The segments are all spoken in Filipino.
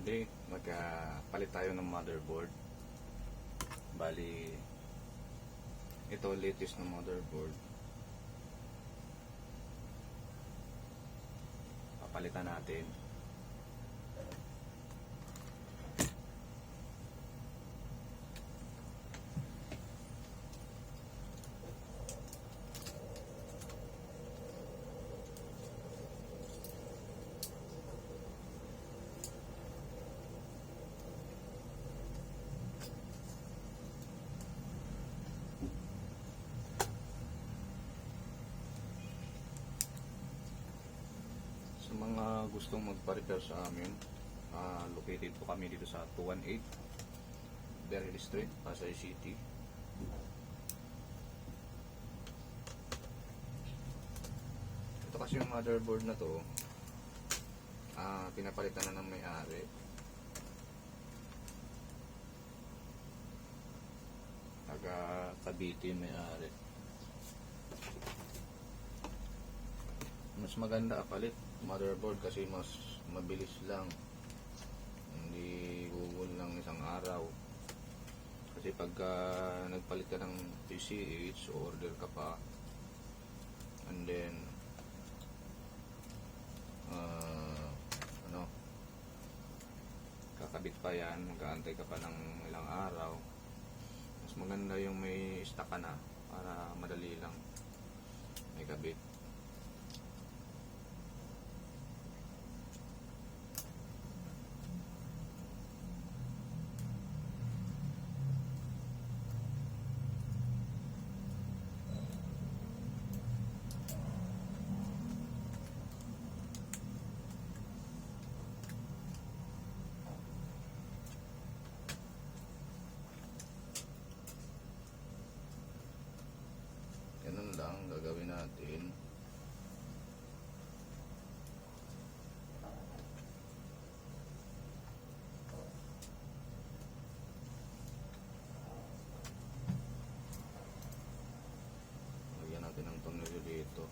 today magpalit tayo ng motherboard. Bali ito latest na motherboard, papalitan natin. Sa mga gustong magpa-repair sa amin, located po kami dito sa 218 Beryl Street, Pasay City. Ito kasi yung motherboard na to, pinapalitan na ng may-ari. Taga Cavite may-ari. Mas maganda kapalit motherboard kasi mas mabilis lang, hindi gugol ng isang araw. Kasi pagka nagpalit ka ng PCH, order ka pa, and then kakabit pa yan, mag-aantay ka pa ng ilang araw. Mas maganda yung may stock ka na para madali lang may kabit. Ganun lang gagawin natin. Lagyan natin ng tornilyo dito.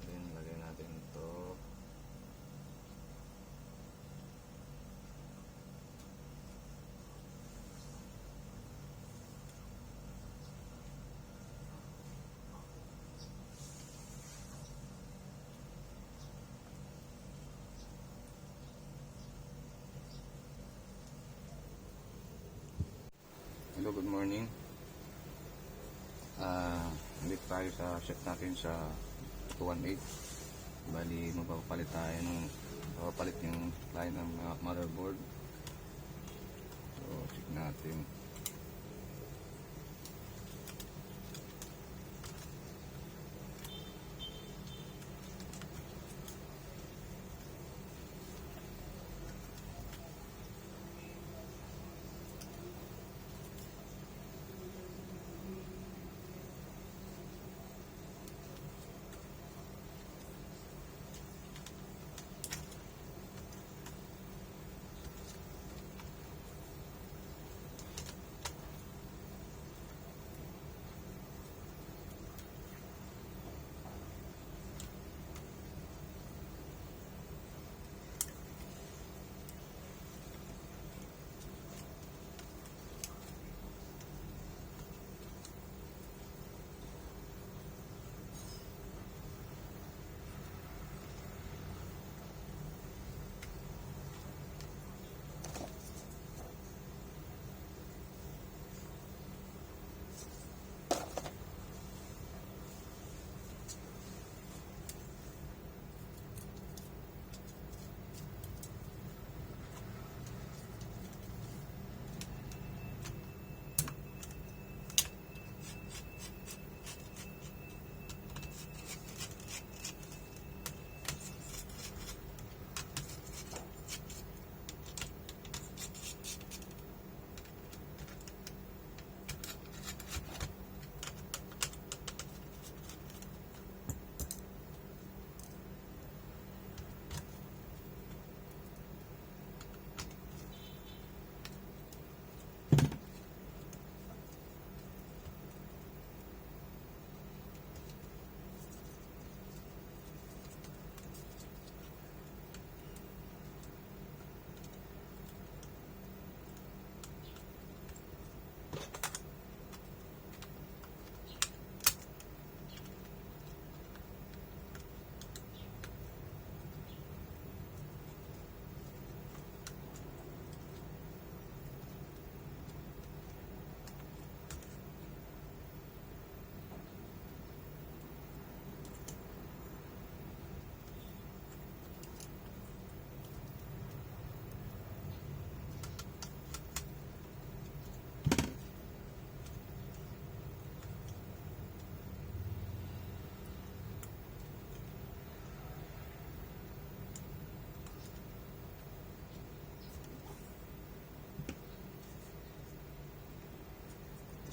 Then lagyan natin ito. Hello, good morning. Dito tayo sa shop natin sa 218. Bali, mapapalit tayo mapapalit yung line ng motherboard. So, check natin.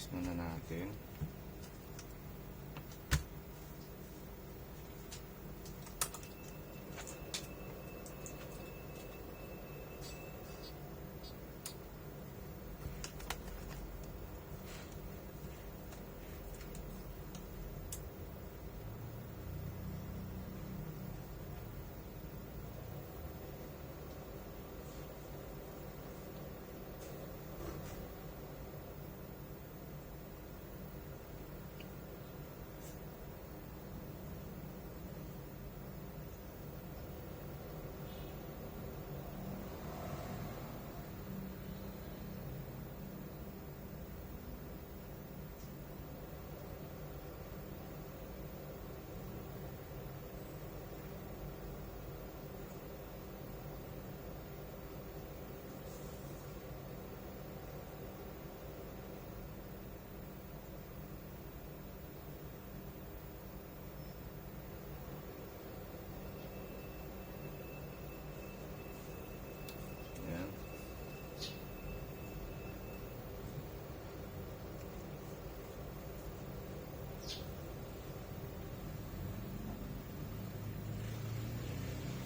muna natin. Ayan.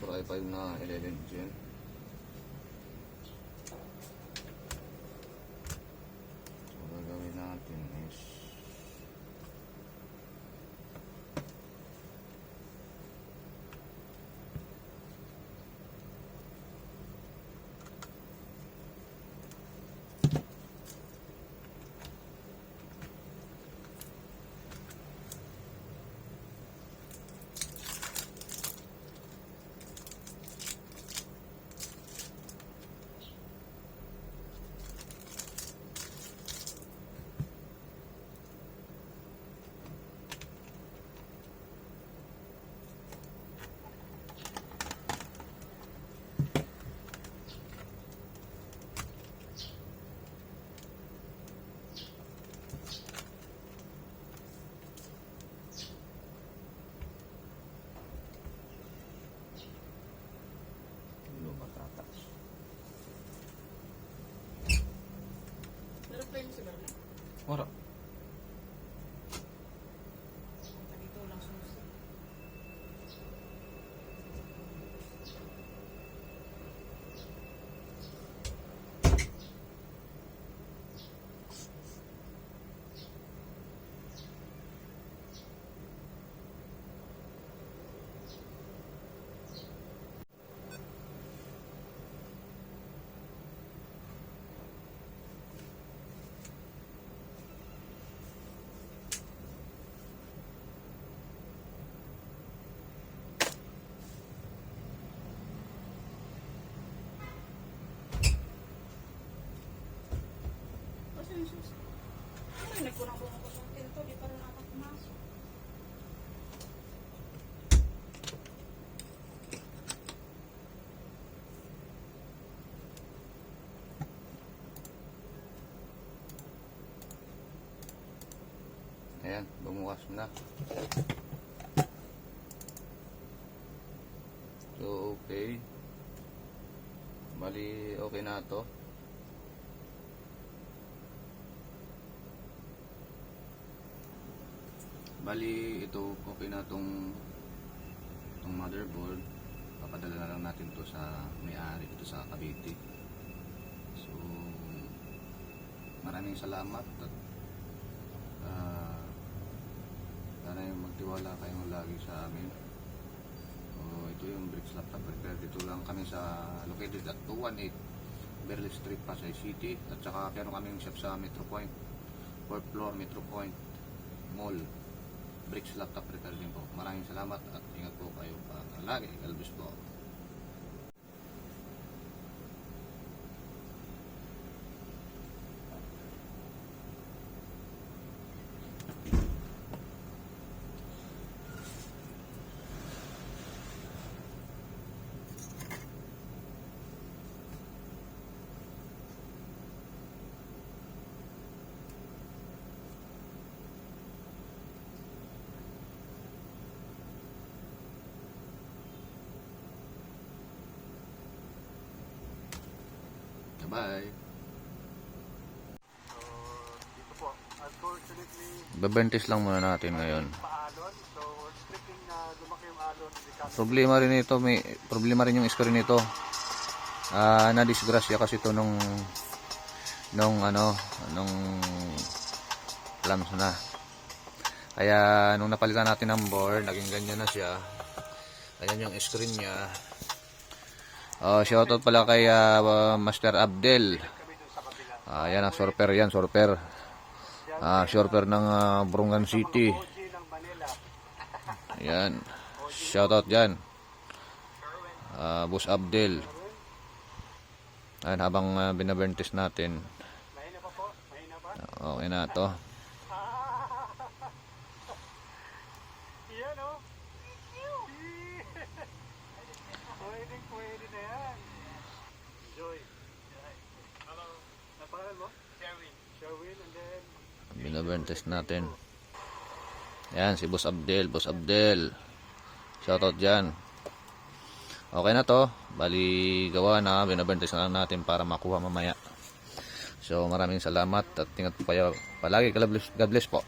For i5 na 11 Gen. So, gagawin natin is patatas. Meron pa yung sa barna? Wala. Dito lang susi. Kasi yung susi. Ano, nagkurang-kurang ko sa akin to. Di pa rin ako pumasok. Ayan, bumukas na. So, okay. Bali, okay na to. Bali, ito, okay na tong motherboard. Papadala na lang natin to sa may-ari dito sa Cavite. So, maraming salamat at sana yung magtiwala kayong lagi sa amin. So, ito yung Bricks Laptop Repair. Dito lang kami sa located at 218 Berley Street, Pasay City. At saka meron kaming shop sa Metro Point, 4th floor Metro Point Mall. Bricks Laptop Repair din po. Maraming salamat at ingat po kayo lagi. Elvis po. Bye. So, dito po, at Bebentes lang muna natin ngayon. paalon. So, we're expecting na lumaki yung alon. Problema rin ito, may problema rin yung screw nito. Na-disgrasya kasi ito nung plums na. Kaya nung napalitan natin ng board, naging ganyan na siya. Ayan yung screen niya. Shoutout pala kay Master Abdel. Yan ang sorper yan, sorper. Sorper ng Burungan City. Ayan. Shoutout dyan. Boss Abdel. Ayan, habang binaberntis natin. Mahina pa po? Mahina pa? Okay na to. Yan o. Pwede na yan. Joy. Hello. Napangalan mo? Sherwin. Sherwin, and then... Binaberntis natin. Ayan, si Boss Abdel. Boss Abdel. Shoutout dyan. Okay na to. Bali gawa na. Binaberntis na lang natin para makuha mamaya. So maraming salamat at ingat po kayo palagi. God bless po.